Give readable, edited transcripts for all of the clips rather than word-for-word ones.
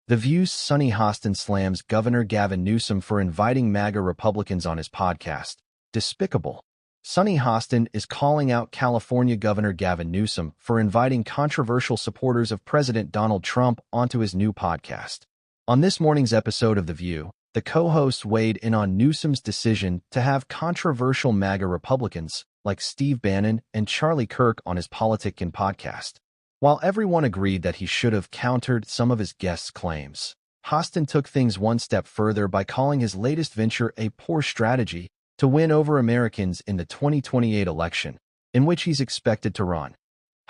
The View's Sunny Hostin slams Governor Gavin Newsom for inviting MAGA Republicans on his podcast. Despicable. Sunny Hostin is calling out California Governor Gavin Newsom for inviting controversial supporters of President Donald Trump onto his new podcast. On this morning's episode of The View, the co-hosts weighed in on Newsom's decision to have controversial MAGA Republicans like Steve Bannon and Charlie Kirk on his Politicking podcast. While everyone agreed that he should have countered some of his guests' claims, Hostin took things one step further by calling his latest venture a poor strategy to win over Americans in the 2028 election, in which he's expected to run.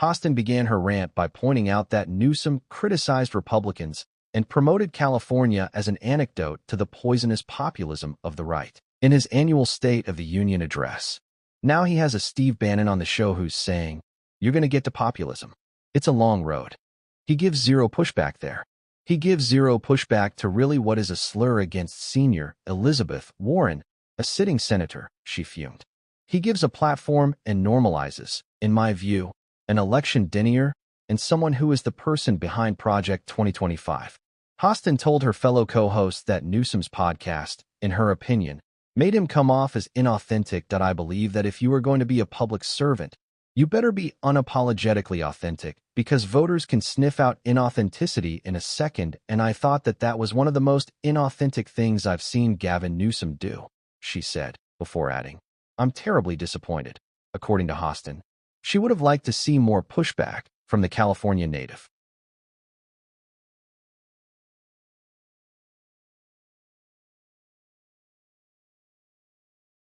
Hostin began her rant by pointing out that Newsom criticized Republicans and promoted California as an antidote to the poisonous populism of the right in his annual State of the Union address. Now he has a Steve Bannon on the show who's saying, "You're going to get to populism. It's a long road." He gives zero pushback there. He gives zero pushback to really what is a slur against senior Elizabeth Warren, a sitting senator, she fumed. He gives a platform and normalizes, in my view, an election denier and someone who is the person behind Project 2025. Hostin told her fellow co-hosts that Newsom's podcast, in her opinion, made him come off as inauthentic. I believe that if you are going to be a public servant, you better be unapologetically authentic, because voters can sniff out inauthenticity in a second, and I thought that that was one of the most inauthentic things I've seen Gavin Newsom do, she said, before adding, "I'm terribly disappointed." According to Hostin, she would have liked to see more pushback from the California native.